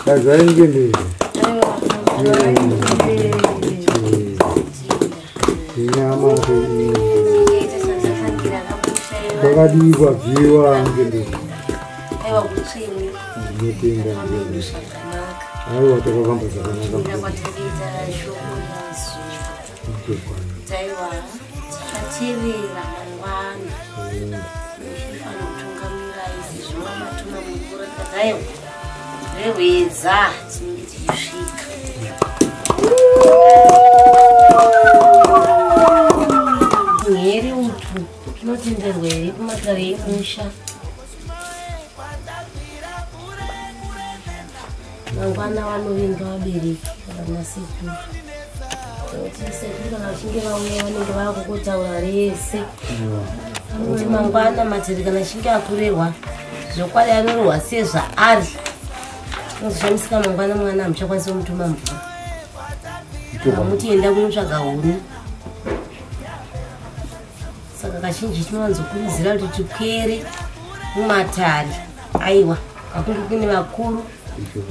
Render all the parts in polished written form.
Kazangeni. Nyama hii. Bakadiwa jiwa ngeni. Aiwa kutsini. Mutinga ngeni. Aiwa takavamba zvakanaka. Taiwa tatevera mangwana. Ndifana kutungamira izvi zvinomatuma mvura kadaiwa. Rewedza tinenge tichisvika. Nyeri utu tinotenderwa here kumakare emusha. Mangwana vanovinga vabereki kana sekuru. Sekuru kana vachinge vauya vanenge vakukotaura rese. Kuti mangwana materi kana achinge akurerwa zvokwadi anorerwa sezvaari. Nozoshamisa mangwana mwana hamuchakwanisa kumutuma mvura. Mutienda kunotsvaga huni. Saka kazhinji tinowanzokurudzira kuti tipere mumatari. Aiwa, hakunge kune vakuru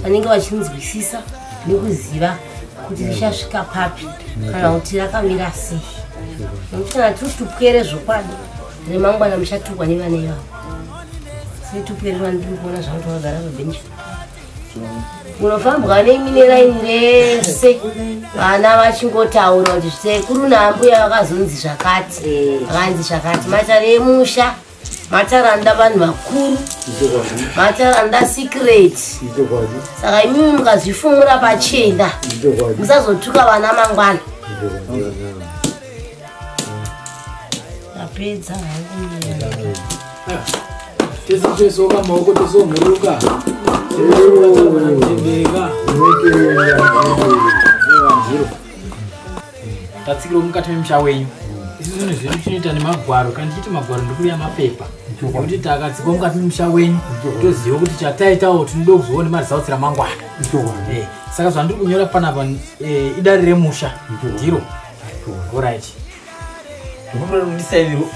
vanenge vachinzwisisa nekuziva kuti richasvika papi kana kuti rakamira sei. Nokuti kana tupere zvokwadi remangwana muchatukwa nevana ivavo. Setupererwa ndiri kuona zvamuti vagara pabhenji. Munofambwa neimwe raini rese vana vachingotaura kuti sekuru naambuya vakazonzi zvakati, vakanzi zvakati. Matare emusha, mataranda vanhu vakuru, mataranda secret. Saka imimi mukazvifungura pachena musazotuka vana mangwana. Tapedza hangu tesoka maoko tesomhuruka tatsikiro mukati memusha wenyu. Isi zvinhu zvedu tinoita nemagwaro. Kana tichiti magwaro ndikuya mapepa kuti takatsikwa mukati memusha wenyu toziva kuti chataitawo tinoda kuzoona marizauti ramangwana. Saka zvandiri kunyora panapa idare remusha ndiro. Alright. Ndisaiviro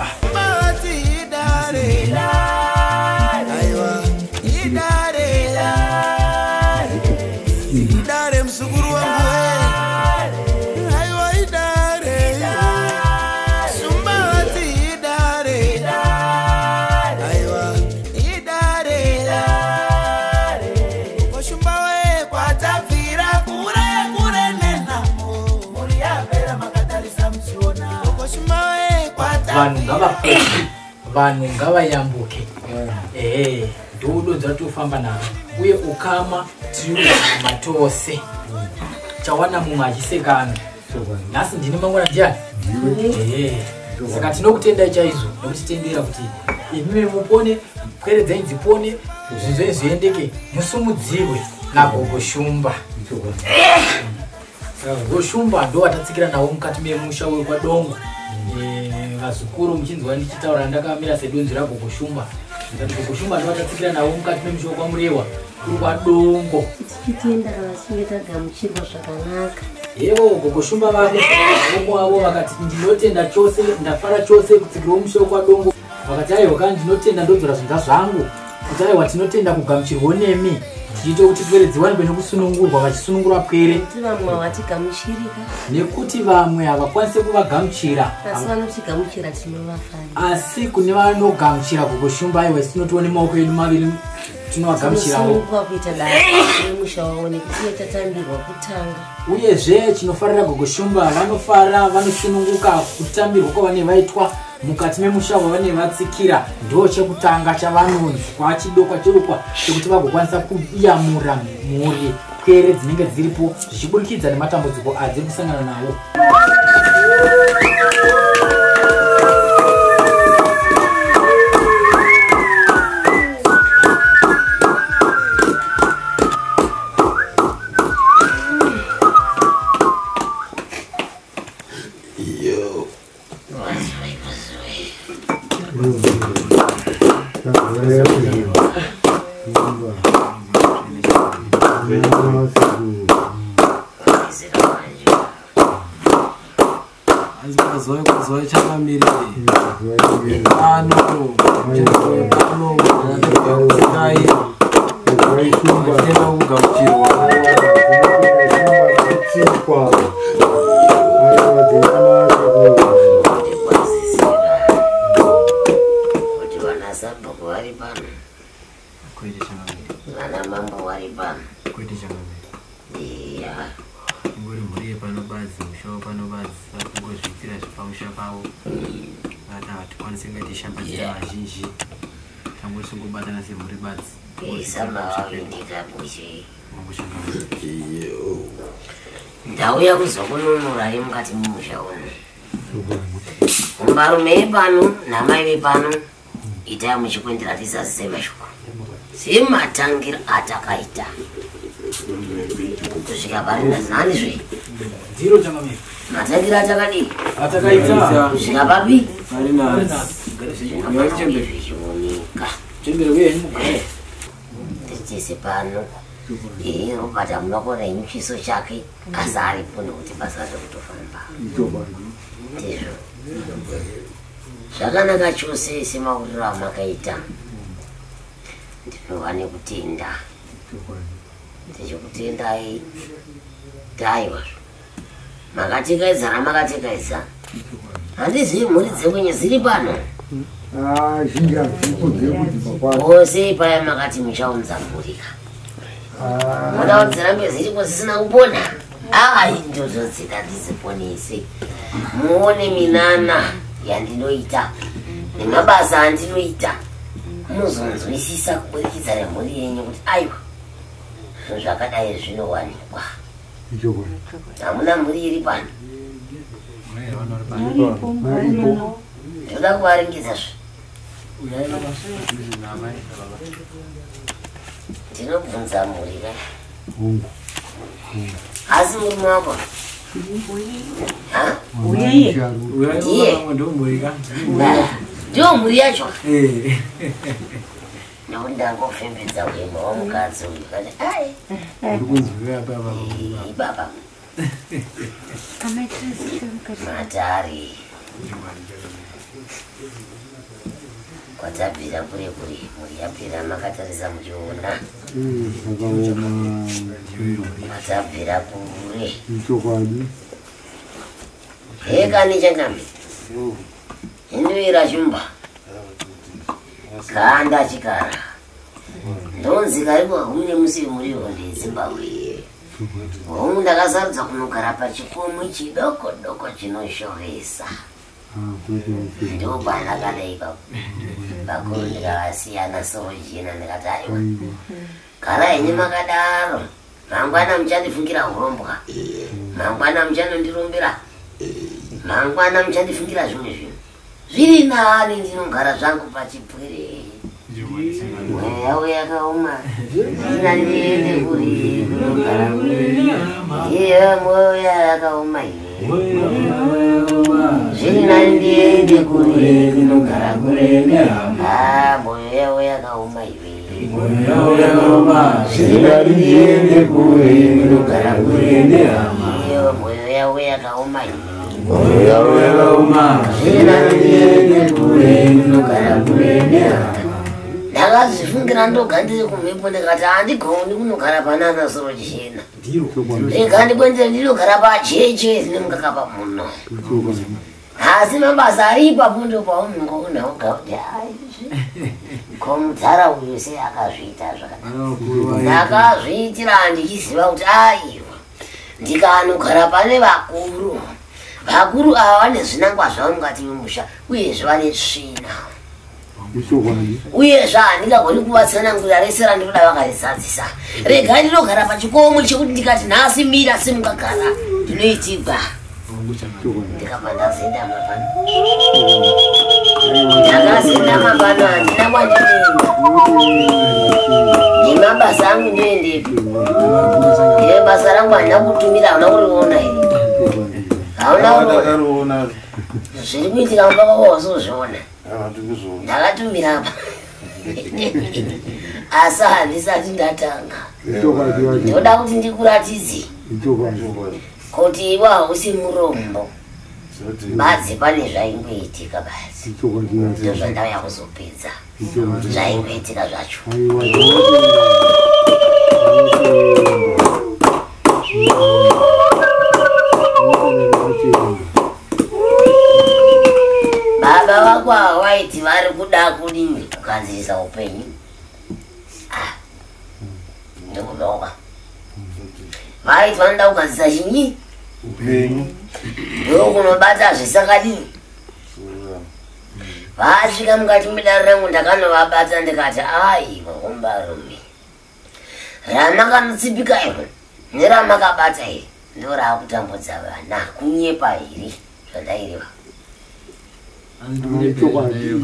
idare msukuru wangu aiwa idare sumbati idare aiwa idare koshumba we kwatapfira kure nenamo muri yapera makatarisa mchiona koshumba we kwatapfira vanhu ngavayambuke. Ndodonza tofamba navo uye ukama tinouma tose. Chawana mumwe achisekana nhasi ndine mangwana ndiani. Saka tinokutendai chaizvo nokutitendera kuti imimi mupone, pwere dzenyu dzipone, zvinhu zvenyu zviendeke, musumudzirwe nagogo Shumba. Gogo Shumba ndo watatsikira nawo mukati memusha wekwadongo. Vazukuru muchinzwa ndichitaura ndakamira sedonzi ragogo Shumba. Gogo Shumba ndo watatsikira nawo mukati memusha wekwamurewa kuri kwadongo. tichitenda kana tichinge tagamuchirwa zvakanaka. Yewo Gogo Shumba vavo vakati ndinotenda chose, ndafara chose kutsikirawo musha wekwadongo. Vakati aiwa kana ndinotenda ndodzora zvinga zvangu. Kuti aiwa tinotenda kugamuchirwa nemi. Tiite kuti pwere dziwanikwe nekusunungurwa vachisunungura pwere. Kuti vamwe havatigamuchirika. Nekuti vamwe havakwanise kuvagamuchira. Asi vanotigamuchira tinovafara. Asi kune vanogamuchira Gogo Shumba aiwa tinotiwo nemaoko edu maviri tinovagamuchirawo. Tinosununguka kuita dare remusha wavo nekuti tatambirwa kutanga. Uyezve chinofarira Gogo Shumba vanofara vanosununguka kutambirwa kwavanenge vaitwa mukati memusha wavanenge vatsikira. Ndo chekutanga chavanonzwa chidokwa chekuti vagokwanisa kuyamura mhuri pwere dzinenge dziripo zvichiburikidza nematambudziko adziri kusangana nawo. Zoe chakamiri ano ndauya kuzokununura ari mukati mumusha uno varume pano namai vepano itai muchikwendera tisazise mashoko sematangira atakaita kusvika parinda zinanizve matangira atakadii kusvika papi zvichionika tichise pano robata munokona imuchiso chake asi aripo nekuti basa rekutofamba ndizvo zvakanaka chose semauriro amakaita ndinova nekutenda ndichikutendai taiwazvo makatekaidza ramakatekaidza handizivi mhuri dzekwenye dziri pano ose paya makati muchaunza mhurika moda kuti dzirambe dziripo dzisina kupona ndozodzida ndidziponese muone minana yandinoita nemabasa andinoita muzonzwisisa kuburikidza nemhuri yenyu kuti aiwa zvinhu zvakadai zvinowanikwa hamuna mhuri iri pano ndoda kuvaringidzazve ndinobvunza mhuri kai asi murume wako ndiyo mhuri yacho nekuti ndangofembedza kuema wamukadzi uyu kati baba matari kwatabvira kure kure muri yapera makatarisa muchiona kwatabvira kure hekani changambi inoira shumba kanda chikara ndonzi karibu hamune musivi muriwo ndezimbabwe homu ndakasarudza kunogara pachikomo chidoko doko chinoshovesa ndopandakadai pakuru ndikavasiyana sorojina ndikati aiwa kana henye makadaro mangwana muchandifungira urombwa mangwana muchanondirombera mangwana muchandifungira zvimwe zvinhu zviri nani ndinogara zvangu pachipwere mweya yakaoma inandiende kuri kunogara iye mweya yakaoma zviri nani ndiende kuri kunogara mweya yakaoma zviri nani ndiende kuri kunogara iyo mweya yakaoma ndakazvifungira ndoga ndiri kumhepo ndikati handigoni kunogara panana sorochena rega ndikwendere ndinogara pacheche zine mukakapa muno asi mabasa ari ipapo ndo paunongokunaoga kuti komudzara uyu sei akazviita zvakanaka ndakazviitira ndichiziva kuti aiwa ndikanogara pane vakuru ava vane zvinangwa zvavo mukati memusha uyezve vane tsvina uyezve handingagoni kuvatsanangurira rese randinoda vakarizadzisa rega ndinogara pachikomo chekuti ndikati nhasi mira semungagara ndinoitigwa ndikabva ndazendama pano ndakazendama pano handina kwandinoenda nemabasa angu ndoendepi iye basa rangu handina kutumira hauna kuriona here hauna zviri kuitika mubaba wawazozviona ndakatumira apa asi handisati ndatanga ndoda kuti ndikuratidze kuti iwe hausi murombo badzi pane zvaingoitika basi ndo zvandauya kuzopedza zvaingoitika zvacho baba wako hawaiti vari kuda kudini kukanzisa upenyu ndikudoka vaiti vanoda kukanzisa chinyi upenyu ndokunobata zvisakadini vasvika mukati medare rangu ndakanovabata ndikati aiwa umbarume ramakanotsipika iro neramakabata iri ndo raakutambudza vana kunyepa iri zvandairiva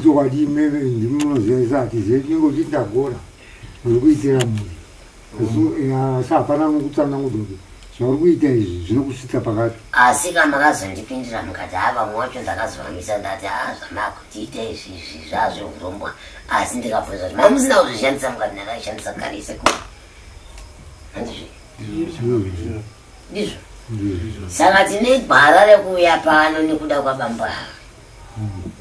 chokwadi imene ndimunozivaisa ati zetingoti ndagora uri kuitira muri sapana kutsanangudoke zvauri kuita izvi zvinokusvitsa pakati asi kamakazondipindira mukati avamwe wacho ndakazovamisa ndati zvamakutiita izvizvi zvazveurombwa asi ndikabvunza kuti mamusina kuzvishandisa mukati ndakaishandisa kare seku handizvi ndizvo saka tine gwara rekuuya pano nekuda kwabamba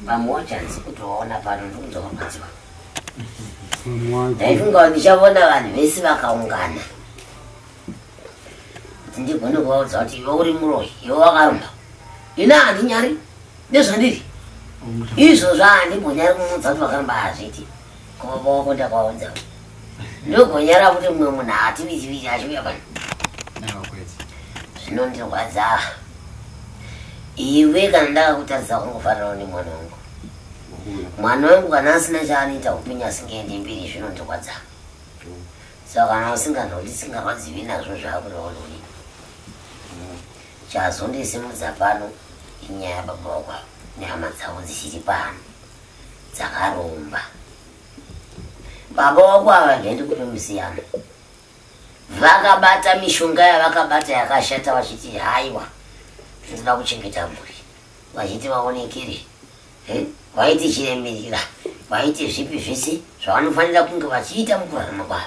pamwe wacho handisi kutoona pano ndikuzokurwadziwa ndaifunga kuti ndichavona vanhu vese vakaungana ndigone kuvaudza kuti iwe uri muroyi iwe wakarumba ina handinyari ndezvandiri izvozvo handimbonyari kumudza kuti vakarumba hazviti kuvavoko ndakwaudza ndogonyara kuti mumwe munhu hativitiviti achiuya pano zvinondirwadza iwe kana ndakakutarisa kungofanirawo nemwana wangu mwana wangu kana asina chaanoita upenyu asingaendi mbiri zvinondirwadza saka kana usinganoti singarwadzivi nazvo zvaakureoloni chazondisimudza pano inyaya yababa wako nyama dzavo dzichiri pano dzakaromba baba wako havagende kupe musiyano vakabata mishonga yavakabata yakashata vachiti haiwa tinoda kuchengeta mhuri vachiti vaonekere vaiti chiremerera vaiti zvipi zvese zvavanofanira kunge vachiita mukurarama kwavo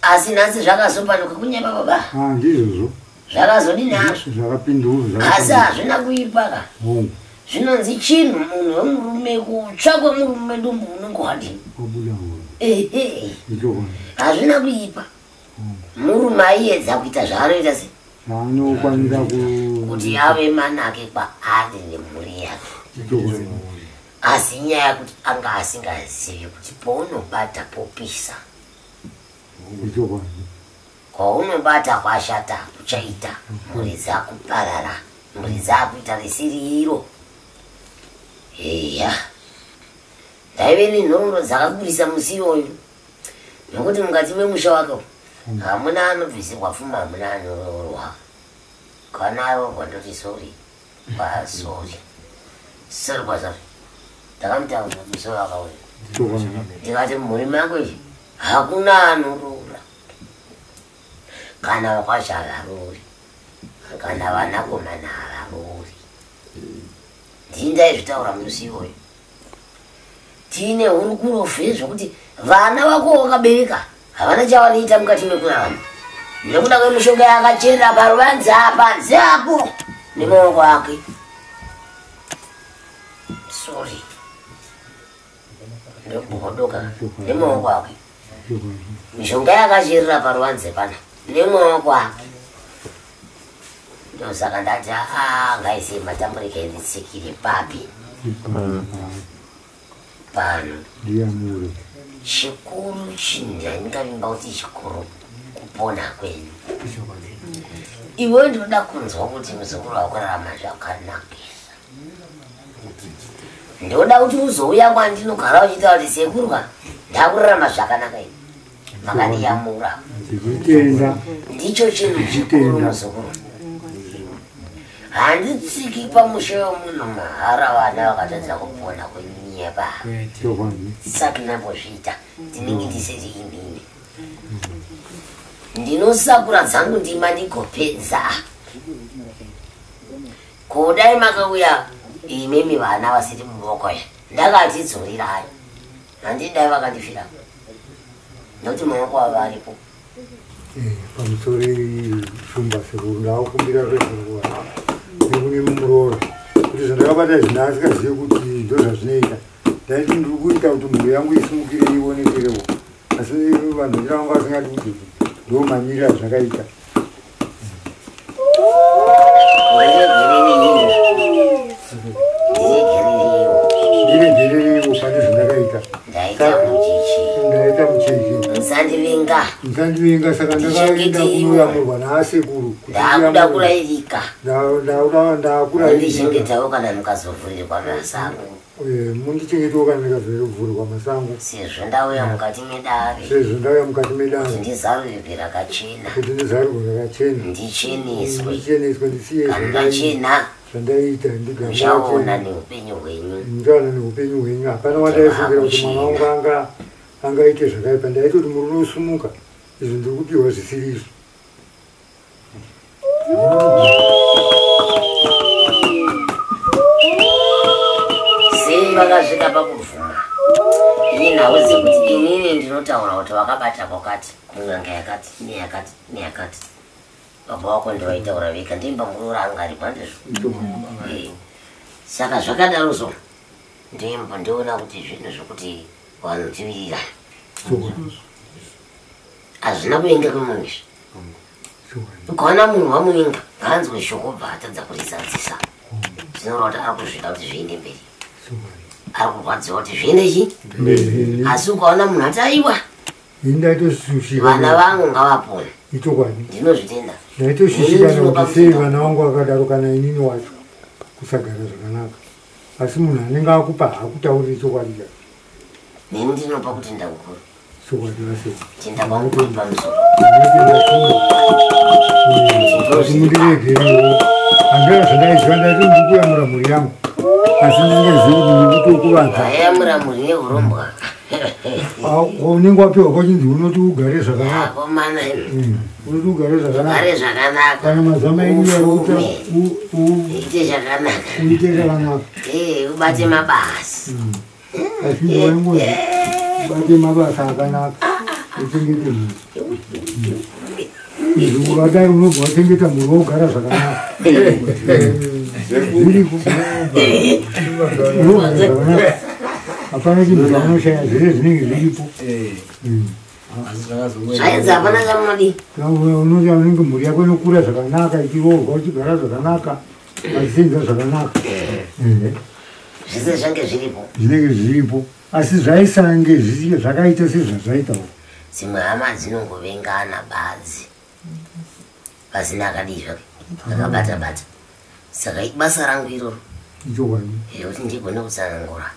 asi nhasi zvakazopanuka kunyapa baba ndizvozvo zvakazodini hazvo zvakapindura asi hazvina kuipaka zvinonzi chinhu munhu wemurume kutsva kwemurume ndumbu unenge wadini hazvina kuipa murume aiedza kuita zvaanoita se anokwanisa kuti ave manake kwaari nemhuri yake asi inyaya yekuti anga asingazivi kuti pounobata popisa kwaunobata kwashata kuchaita mhuri dzakuparara mhuri dzakuita risiriro eya ndaive nenhoroondo dzakakurisa musi iyoyu nokuti mukati memusha wake hamuna anobvisirwa pfuma hamuna anoroorwa kana aroorwa ndoti sori kwasori sori kwasori ndakamutaura musi wakauya ndikati mhuri mangu izvi hakuna anoroora kana vakwasha havarori kana vanakomana havarori ndindaizvitaura musi iyoyo tiine hurukuro zvokuti vana vako wakabereka havana chavanoita mukati mekurarama nekuda kwemishonga yakacherera paruvanzi panze apo nemaoko ake sori ndokuhodoka nemaoko ake mishonga yakacherera paruvanzi pana nemaoko ake ndosaka ndati ngaise matamburika enditsikire papi pano chikuru chindaingavimba kuti chikuru kupona kwenyu iwe ndinoda kunzwa kuti muzukuru wakurarama zvakanakisa ndoda kuti uzouya kwandinogara uchiita kuti sekurwa ndakurarama zvakanaka ini makandiyamura ndicho chinhu chikuru muzukuru handitsiki pamusha wemunhu mahara vana vakatadza kupona kwenyeba sati nambozviita ndinenge ndisiri inini ndinosakura dzangu ndima ndigopedza kodai makauya imemi vana vasiri mumaoko ya ndakati dzorirai handidai vakandifira nokuti maoko avo aripo pamusori shumba sekuru ndakukumbira zvezvinguva nekune mumuroro ndakabata zvinhu asikazive kuti ndo zvazvinoita ndaiti ndiri kuita kuti mhuri yangu isimukire ionekerewo asi vanhu ndinavanga vasingati kuti ndo mamiriro azvakaita ndiregerereiwo pane zvandakaita ndaita mucheche musandivenga saka ndakaenda kunoyamurwa naasekuru ndakuda kurayirika ndakuraichengetavo kana mukazovhurirwa masango mundichengetewo kana ndikavhurirwa masango sezvo ndauya mukati medare kuti ndizarurwe rakachena ndicheneswe ndisiye zvandaita ndichaona neupenyu hwenyu hapana wandaifungira kuti mwana wangu angaite zvakaipa ndaitoti muri unosumuka izvi ndiri kupiwa zvisiri izvo sei vakasvika pakubvuma ini nhau dzekuti inini ndinotaura kuti vakabata kwakati kun'anga yakati neyakati baba wako ndivaitaura vega ndimba muri urangarirwa ndizvo saka zvakadarozvo ndimbo ndiona kuti zvinhu zvokuti vanhu tivirira hazvina kuenda kumunhu izvi ukaona munhu wamuninga ngaanzwe shoko bva atadza kurizadzisa zvinoreva kuti ari kuzvida kuti zviende mberi ari kurwadziwa kuti zviende chi asi ukaona munhu ati aiwa vana vangu ngavapona ndinozvitenda ndaitoshushikana kuti sei vana vangu vakadaro kana inini wacho kusagara zvakanaka asi munhu anenge akupa haakutauriri chokwadi chacho neni ndinopa kuti ndakukuru chokwadi vasei tindakwakupa musoro kuti mundiregerewo handira zvandaiziva ndaiti ndikuyamura mhuri yangu asi ndingezivi kuti ndikutokuvanza ayamura mhuri neurombwa unenge wapiwa kwachinzi unoti ugare zvakanaka unoti ugare zvakanaka kana mazama enyu uite zvakanaka ubate mabasa asi ndiwaingozi ubate mabasa akanaka uchengete mhuri izvi ukadai unobva wachengeta mhuri waugara zvakanaka zviriko unogara zvakanaka hapana chinhu chaunoshaya zvese zvinenge zviripo zvaenzi hapana chamunodi unenge mhuri yako inokura zvakanaka ichiroorwa uchigara zvakanaka achisenza zvakanaka zvese zvange zviripo zvinenge zviripo asi zvaisange zvakaita sezvazvaitawo dzimwe hama dzinongovengana badzi pasina akadizva akabata-bata saka basa rangu iroro kuti ndigone kutsanangura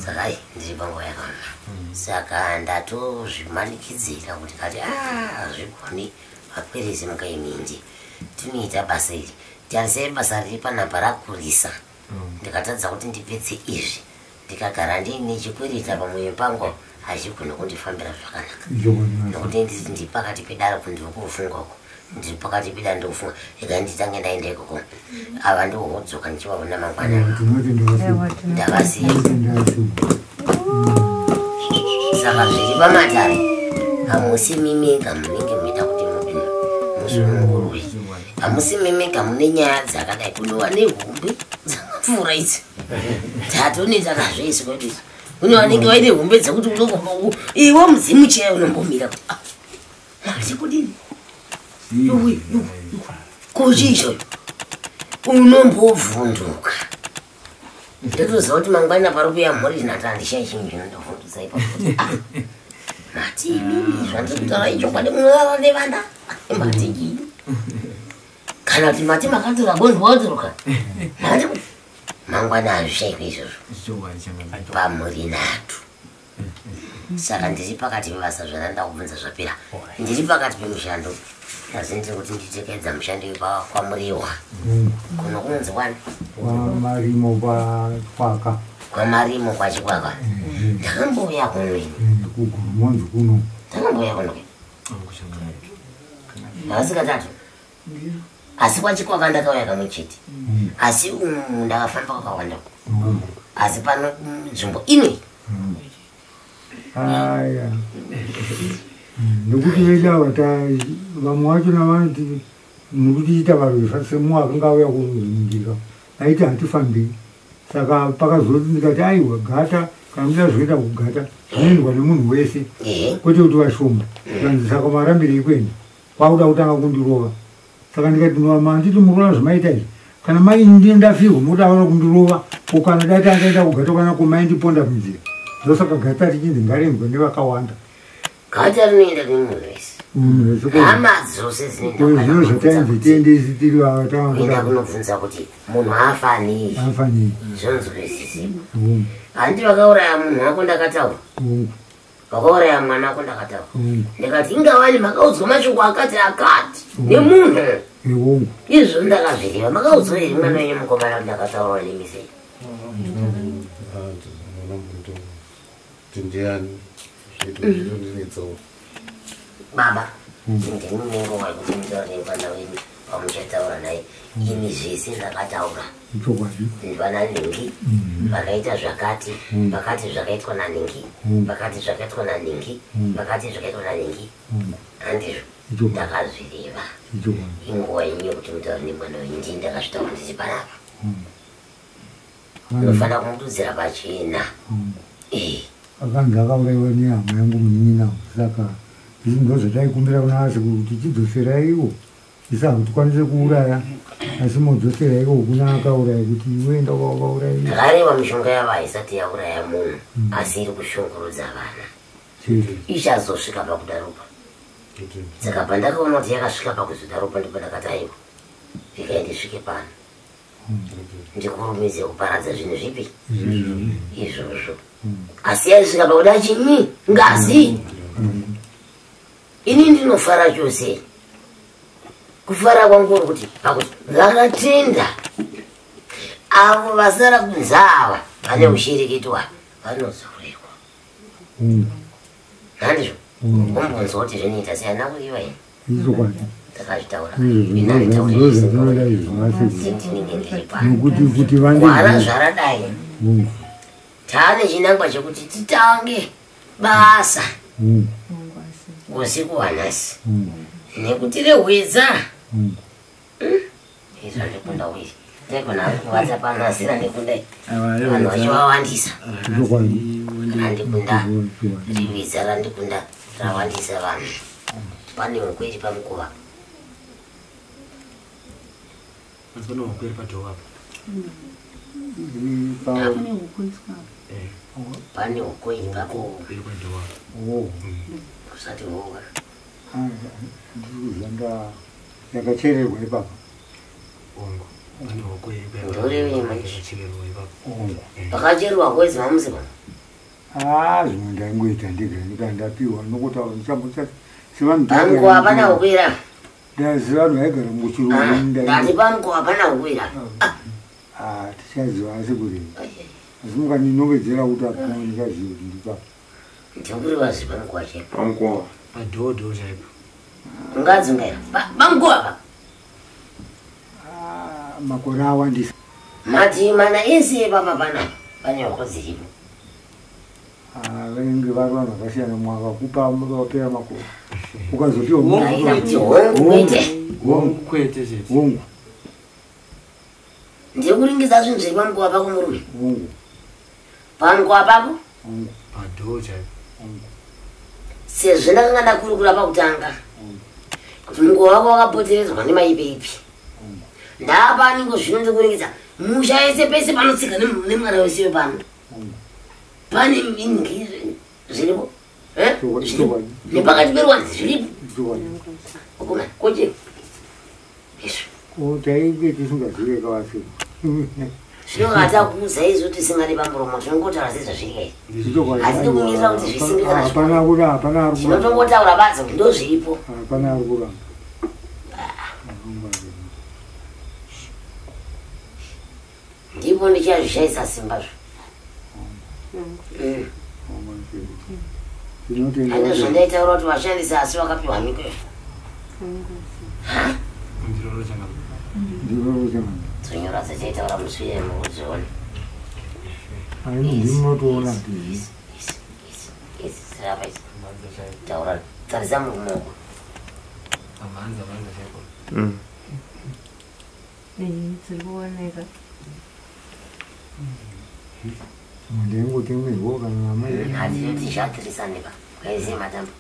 saka ndiri panguva yakaona saka ndatozvimanikidzira kuti kati zvigoni vakwerezi mukaimindi tinoita basa iri tarisai basa riri panapa rakurisa ndikatadza kuti ndipedze izvi ndikagara ndiine chikwereta pamwoyo pangu hachigone kundifambira zvakanaka nokuti ndiri pakati pedare kundiri kufungako ndiri pakati peda ndofunga ega nditange ndaenda ikoko ava ndohodzoka ndichivaona mangwana ndavasiya saka zviri pamatare hamusi mimega munenge muita kuti mudini musunungurwe hamusi mimega mune nyaya dzakadai kunova nehumbi dzakapfuura idzi tatoneta nazvese kwedii kune vanenge vaine humbe dzekuti iwo mudzimu chaiyo unombomira kuti mati kudini kuchicho unombovhunduka ndatoziva kuti mangwana pari kuya mhuri tinatandishai chinhu chinondovhundusai pakuti mati imimi zvandiri kutaura ichokwadi munorara nevana mati chii kana kuti mati makatora gondwadziruka mati mangwana hazvishaiko izvozvo pamhuri nhatu saka ndiri pakati pebasa zvananda kubvunza zvapera ndiri pakati pemushando asi ndiri kuti nditekedza mushando kwamuriwa kuno kunzi kwani kwamarimo kwaka kwamarimo kwachikwaka ndakambouya kunweni kugurumonzi kuno ndakambouya kunoke asi katatu asi kwachikwaka ndakauya kamwe chete asi umu ndakafamba kwakawanda asi pano nzvimbo imwe aya nekuti vedavata vamwe vacho navanoti muri kutiita varwesa semwe akanga auya kunzviningirwa aiti hatifambei saka pakazoti ndikati aiwa gata kana muda zvoita kugata zvinoendwa nemunhu wese kwete kuti vashoma kanzi saka marambirei kwenda kwakuda kutanga kundirova saka ndikati manditi muroora zvamaita izvi kana mai ndini ndafirwa moda vana kundirova ukana dati angaenda kugata kana kumai ndiponda munzira ndosaka gata tichinzi ngarendwe nevakawanda gata rinoenda nemunhu wese hama dzose zvino zvatainzi tiendesi tiri vataenda kunobvunza kuti munhu afanii afanii zvonzwesisi handi vakauraya munhu ako ndakataura vakauraya mwana ako ndakataura ndikati ingavani makaudzwa mashoko akati nemunhu izvo ndakazviriva makaudzwa iri mwana wenyu mukomana kuti ndakataura nemisei baba ndinunengo waikuti mutaurei mwana wenyu pamuchataura naye ini zvese ndakataura ndivana ningi vakaita zvakati vakati zvakaitwa naningi vakati zvakaitwa naningi vakati zvakaitwa naningi handizvo ndakazviriva inguva yenyu kuti mutauri nemwana wenyu ndii ndakazvitaura ndichi panapa unofanira kumududzira pachena akanzi akauraiwa nehama yangu munin'ina saka izvi ndo zvataikumbira kuna asi kuti tidzoseraiwo isa kuti kwanise kuuraya asi modzoseraiwo kuna akauraya kuti iwenda wakauraya ndakareva mishonga yavo haisati yauraya munhu asi iri kushungurudza vana ichazosvika pakudaropa saka pandakaona kuti yakasvika pakuzodaropa ndipo ndakati aiwa vikai ndisvike pano ndikurumidze kuparadza zvinhu zvipi izvozvo asi yaisvika pakuda chini ngazi ini ndinofara chose kufara kwangu uri kuti pakuti vakatenda avo vasara kunzava vane ushirikitwa vanozorekwa handizvo umbonzwa kuti zvinoita seana kuriva ini ndakazvitaura ndinenge ndiri pano kwara zvaradai taane chinangwa chekuti titange basa usiku hwanhasi nekuti rehwedza izvo ndikunda uiri ndegona ari kuvatsa panhasira ndekundai vanhu vachivawandisa randikunda rihwedza randikunda rawandisa vanhu pane hukweri pamukova pane hukweri pako usati hoka ndikuzanda yakachererwa ipapa pakachererwa kwezi mamuzi pano zvimwe ndaingoita ndega ndikandapiwa nokutaura pamukova hapana hukwira ndazi vanhu vaigara muchirundati pamukova hapana hukwira tichaziva asi kuti asi mukaninongedzera kuti apana ndikaziva kuti ndipapa ndikuriva ziva pamukova chero pamukova padhodho chaipo ungadzungaira pamukova pa makore awandisa mati mana ese papa pana pane hoko dziripo vanenge vari vanhu vakasiyana mwakakupa vapera makore ukazoti kwete hongu ndiri kuringidza zvinhu zviri pamukova pako murume hongu pamukova pako padhodho chaipo sezvo ndakanga ndakurukura pakutanga kuti mukova wako wakapoteredzwa nemaipeipi ndapaniko zvino ndikuringidza musha yese pese panotsika nemwana wesiwe pano pane ingi zviripo nepakati perwanzi zviripo okoma koche izvo tainge tisingazive kavasi zvinongata kuudza izvo tisingari pamuromo tinongotaura sezvazviri kai hatidi kumirira kuti zvisimbikana zvinotongotaura badza kuti ndo zviripo hapana ari kuramba ndipo ndichazvishaisa simbazvo ane zvandaitaura kuti vashandisa asi vakapiwa mikeyo dzonyora dzachaitaura muswire mukudziona ndinotoona sirapa isi taura tarisa murumaoko dziri kuoneka Mundengo temwewo kana mai. Hadziti zvatirisandika kaise matambo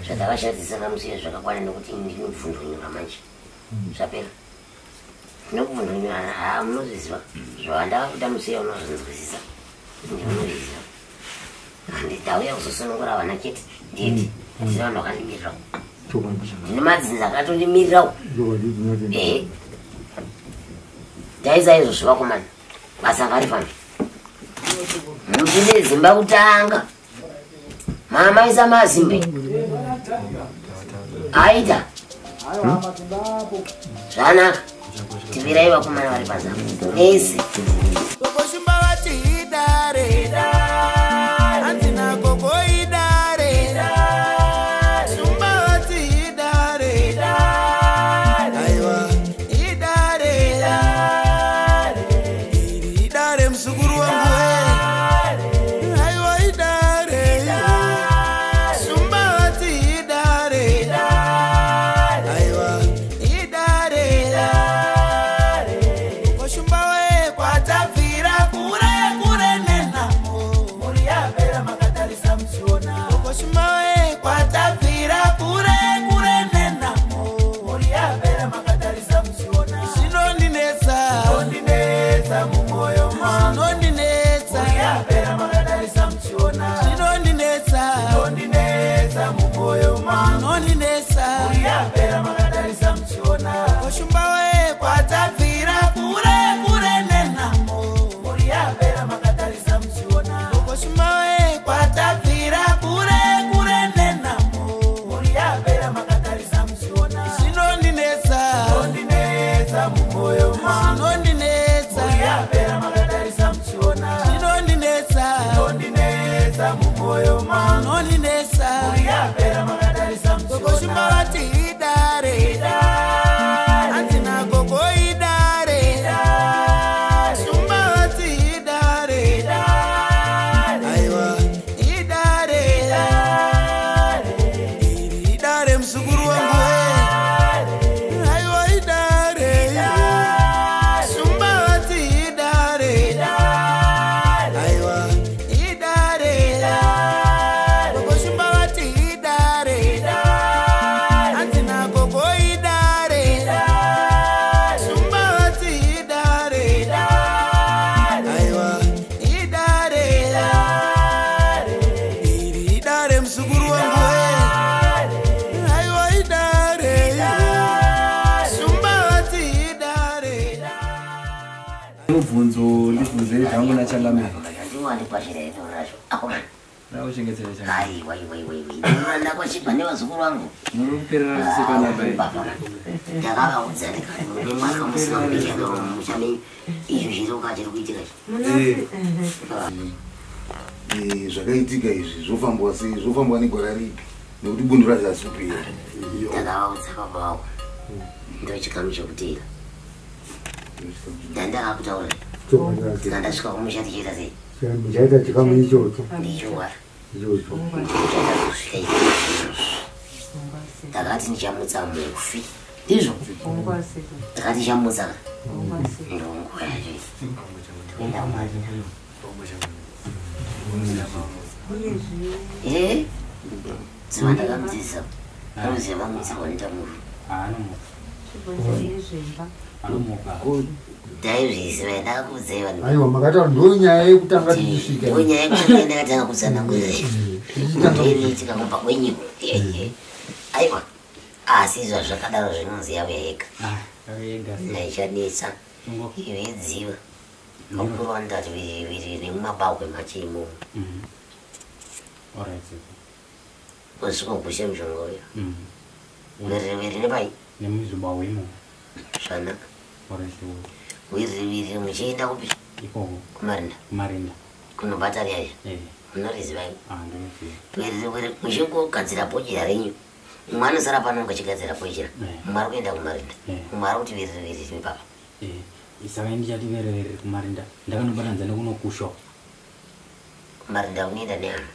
zvakavashatisa kamusiye zvakakwana nekuti ndinobvundunyura manje zvapera ndinobvundunyura munozviziva zvandakakuita musiye unozvinzwisisa ndinozviziva handidauya kuzosunungura vana chete nditi ndina vanhu vakandimirirawo ndine madzinzi akatondimirirawo daisaizvo zvivakomana basa ngarifambi mutine zimba kutanga mama isa mazimbe aita zvanaka tivirai vakomana vari pazamo nese Mubvunzo ndibvunze zvangu nachangamira. Ndiwandi kwashira eto rasho. Akomana. Rawo chengetera changu. Ai wai. Ndinanda kwashibva nevazukuru vangu. Munoperera sikana bai. Ndakavaudza ndikati mwaka musina kubika muchame izvo zviri ukatiri kuitika izvi. Zvakaitika izvi zvofambwa sei? Zvofambwa negwara ripi? Nekuti bundo razasupira. Ndakavaudza baba vako. Ndochikamu chokutera. Ndandakakutaura. Ndandasvika kumusha tichiita sei? Muchaita chikamu ichocho. Ndichowara. Ichocho. Kusvika izvo. Ndakati ndichamutsa mufi. Ndizvo. Ndakati ndichamutsa. Ndongo yacho. Toenda kumari. Dziva ndakamudzidzisa. Anoziva mamudzirwa anoita mufi. Ndaizviziva ndakakudzaiva. Aiwa makataura ndonyaya yekutanga tichisvika. Ndonyaya yekutanga ndakatanga kutsanangurira. Ndoitika kubva kwenyika. Aiwa. Asi zvazvakadaro zvinonzi yavo yega. Ndaichanetsa. Iwe dziva. Mukuru wandati viri nemumabagwe machimo. Usvika kushe mushonga uyo. Viri nepai. Nemuzibawemo. Zvanaka. Viri muchienda kupi? Kumarinda. Kunobhatari yayo. Munoriziva imi. Viri muchingogadzira bhochera renyu. Mumwe anosara pano ngachigadzira bhochera. Mumwe ari kuenda kumarinda. Mumwe ari kuti viri nepapa. Saka ndichati vererere kumarinda. Ndakanobatanza nekunokushwa. Kumarinda unoenda neana.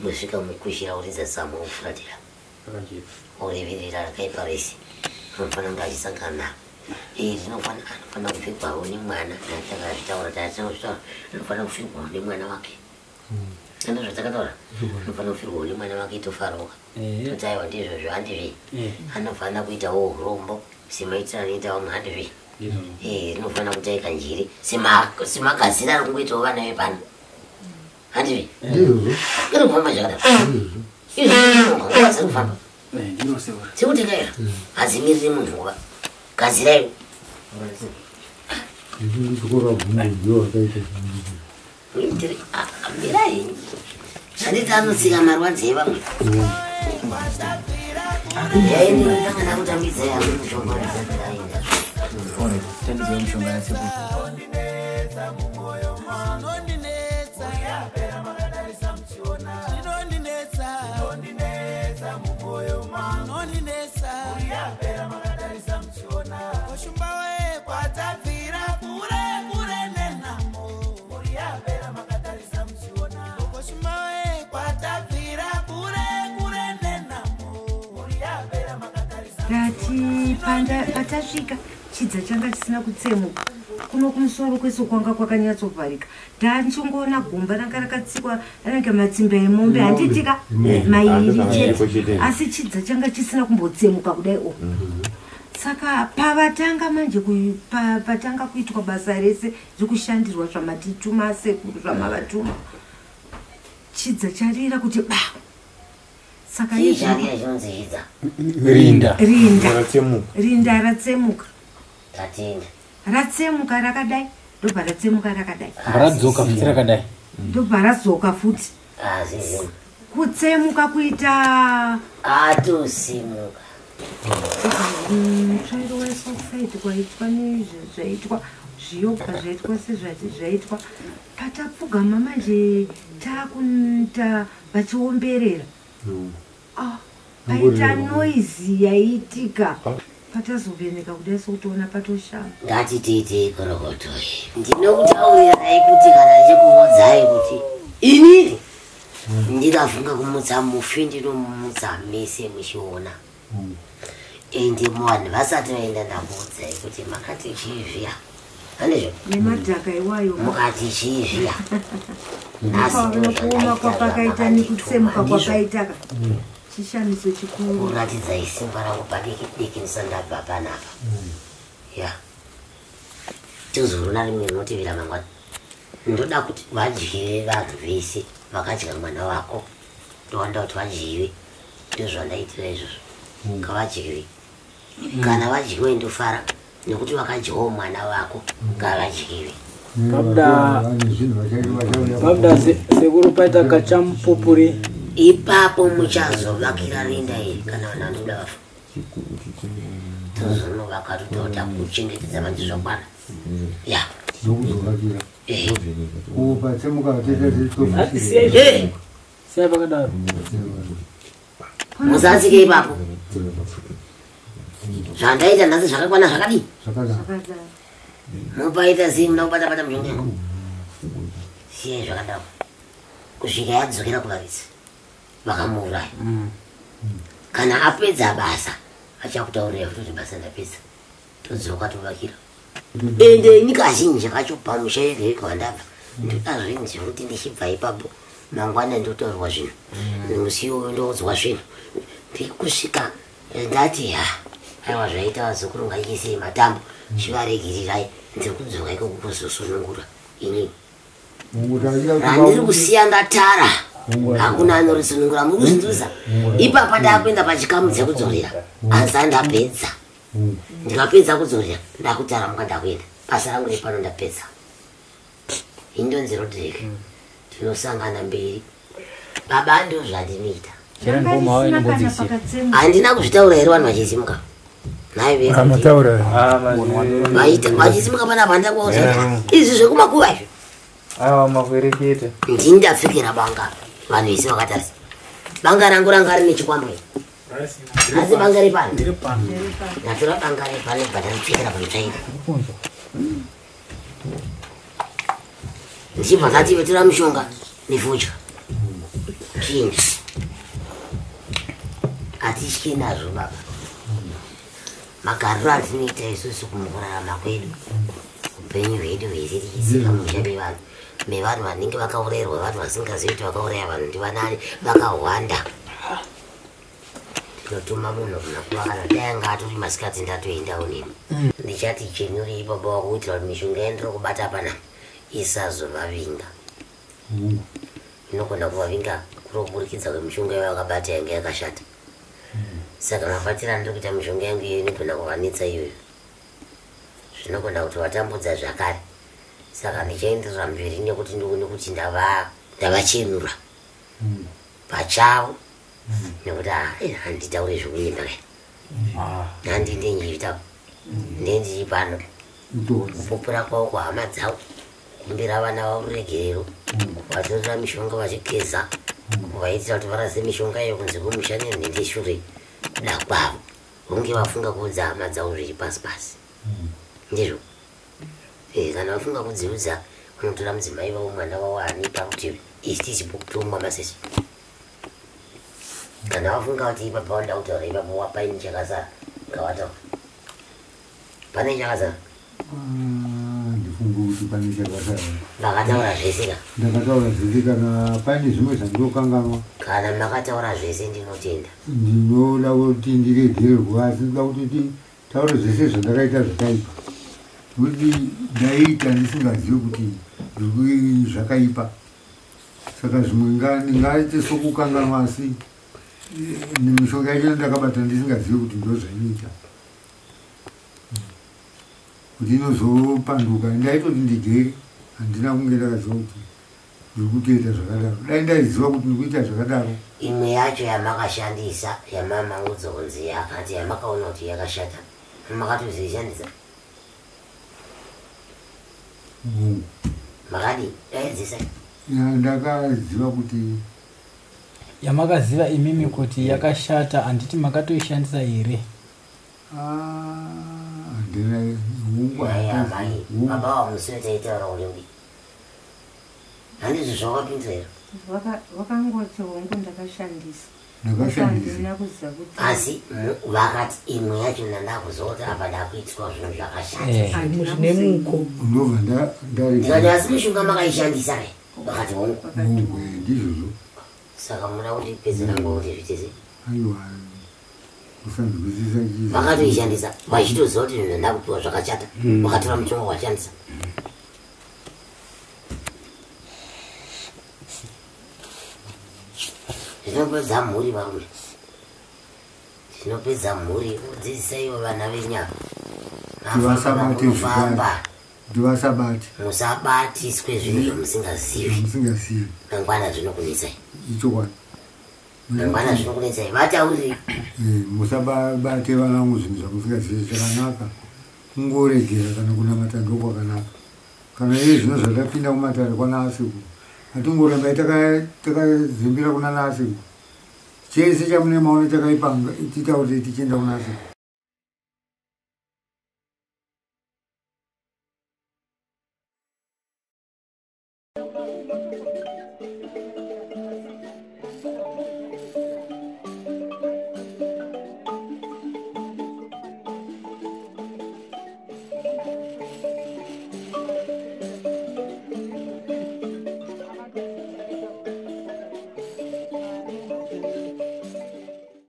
Musvika mukushira uridza samo ufuratira. Urivirira rakaipa rese. Unofanira kunge achisangana navo. Anofana kupfekwawo nemwana natakazvitaura tasanozvitaura anofana kupfekwawo nemwana wake ando zvatakataura anofana kupfekwawo nemwana wake tofaroka toti aiwa ndizvozvo handizve anofana kuitawo urombo semaitira anoitawo mhandizve rinofana kutaika njiri semagazira ari kungoitawo vana vepano handizve irikufamba zvakadaro izvi kufamba sekutekaira hadzimiriri munhu nguva gazirayo mirai handiti anotsika marwadzi evamwe yainitangana kutambidza yamwe mushongaaiainda patasvika chidza changa chisina kutsemuka kuno kumusoro kweso kwanga kwakanyatsobvarika ndanchongoona gomba ranga rakatsikwa ranenge matsimba emombe handitika mairi chete asi chidza changa chisina kumbotsemuka kudai saka pavatanga manje patanga kuitwa basa rese zvekushandirwa zvamatituma sekuru zvamavatuma chidza charira kuti ba saka rinda ratsemuka ratsemuka rakadai ndobva ratsemuka rakadai radzoka futi rakadai ndobva radzoka futi kutsemuka kuita atosimuka mutsvairo wesosaiti kwaitwa nezvaitwa zviyobva zvaitwa sezvati zvaitwa patapfugama manje takunta vachiomberera paita noizi yaitika patazovheneka kudai sokutoona patoshama ngatitiitei korokotoi ndinokutaurirai kuti kana ndichikuudzai kuti inini ndikafunga kumutsa mufi ndinomumutsa mese muchiona ende vanhu vasati vaenda ndakuudzai kuti makati chizviya andizvo nemadhaka iwayo mukati chizviya kuoma kwapakaita nekutsemuka kwakaitaka chishamiso chikuru kuratidzai simba rangu padiki ndisandabva panapa ya tozorona rimwe rinotivira mangwana ndoda kuti vadyire vanhu vese vakadya mwana wako ndowanda kuti vadyiwe ndozvandaitira izvozvo ngavadyiwe kana vadyiwe ndofara nekuti vakadyawo mwana wako ngavadyiwe kabda sekuru paita kachamupupuri ipapo muchazovakira rinda iri kana vana ndoda vafa tozonovaka totota kuchengetedza vantu zvakwana ya sei pakadaro musatsike ipapo zvandaita nhasi zvakakwana zvakadii mupaita zii muda kubatapata mushonga siyai zvakadaro kusvika yadzokera kuvaridzi vakamuuraya kana apedza basa achakutaurira kuti basa ndapedza todzoka tovakira ende nyika zhinji kacho pamusha yega yega wandabva ndoda zvinzi kuti ndichibva ipapo mangwana ndotaurwa zvinhu musiwo uyo ndoudzwa zvinhu ndikusvika ndati aiwa zvaita vazukuru ngaisei matambo chivaregerirai ndiri kudzoka ikoko kuzosunungura inini randiri kusiya ndatara hakuna anorisunungura muri kuzvinzwisa ipapa ndakuenda pachikamu dzekudzorera asi andapedza ndikapedza kudzorera ndakutaramuka ndakuenda basa rangu repano ndapedza indonzi Rodrick tinosangana mberi baba ndo zvandinoita handina kuzvitaura here vanhu vachizimuka vachizimuka pana pandakwaoa izvi zvekumakuva izvo ndini ndapfekera banga vanhu vese vakatarisa banga rangu ranga rine chikwambo nhasi banga repano ndatora banga repano bvataripfekera pamutsvairi ndichibva ndativetora mushonga nefudya chinji hatityi nazvo baba magariro atinoita isusu kumukurarama kwedu upenyu hwedu hwese tichitsika musha mevanhu vanenge vakaurayirwa vanhu vasingazivi kuti vakauraya vanhu ndivanani vakawanda. Tinotuma munhu kuna kuvakana dai anga atori masikati ndatoendawo nemi ndichati chenyuri baba wako kuitira kuti mishonga yandiri kubata pana isazovavinga. Inogona kuvavinga kuroburikidza kwemishonga yavakabata yange yakashata. Saka mabatira ndiri kuita mishonga yangu iyo inogona kuvanetsa iyoyo, zvinogona kuti watambudza zvakare. Saka ndichaenderera mberi nekuti ndikuone kuti ndavachenura pachavo nekuti handitaure zvokunyemba kai handi ndenjivita ndendichi pano kupupura kwavo kwahama dzavo kumbira vana vavo ruregerero kuvatorera mishonga vachigeza kuvaitira kuti varaze mishonga iyo kunze kwemusha nenhende shure kuda kwavo hunge vafunga kuudza hama dzavo zviri pasi pasi ndizvo. Kana vafunga kudziudza unotora mudzimai vavo mwana vavo anipa kuti isi tichitomwa masesi. Kana vafunga kuti ipapo wanda kutaura ipapo wapaini chakazara ngavataura pane chakazara ndifunga kuti pane chakazara vakataura zvese ka ndakataura zvese. Kana pane zvimwe zvandinokanganwa kana makataura zvese ndinotenda ndinoda kuti ndiregererwa asi ndoda kuti taure zvese zvandakaita zvakaipa kuti ndaita ndisingazivi kuti ndiri zvakaipa. Saka zvimwe ngaite sokukanganwa asi nemishonga yacho ndakabata ndisingazivi kuti ndozvainoita kuti inozopanduka. Ndaitoti ndigere handina kunge ndakaziva kuti ndiri kutoita zvakadaro. Dai ndaiziva kuti ndiri kuita zvakadaro. imwe yacho yamakashandisa yamamangudzonzi yakati yamakaona kuti yakashata makatozoishandisa makadi daidzisa ndakaziva kuti yamakaziva imimi kuti yakashata handiti makatoishandisa here? mai baba vamusiro taitaura ulimbi handizvo zvawapinza here vakangoti hongu ndakashandisa ndakashandisa kuziva kuti asi vakati imwe yacho ndandakuzova kuti apa ndakuitiswa zvinhu zvakashata nemuko ndobva ndikati asi mishonga makaishandisa kai vakati hongu ndizvozvo. saka muda kuti pedzera ngokuti zvitese aiwa kusanzwisisa chii vakatoishandisa vachitoziva kuti zvinhu ndakupiwa zvakashata vakatora mushonga washandisa. Zvinopedza mhuri varume, zvinopedza mhuri kudzidzisaiwo vana venyama mafamba ndivasabati musabatiswe zvinhu zvamusingazivi mangwana zvinokunetsai ichokwadi mangwana zvinokunetsai vatauriri musabate vana vangu zvinhu zvamusingazivi zvakanaka kungoregera kana kunamata ndokwakanaka. Kana iye zvino zvadapinda kumatare kwanasiku hatingorambai takazimbira kuna nasiku chese chamune maona takaipanga titauri tichienda kunasiku.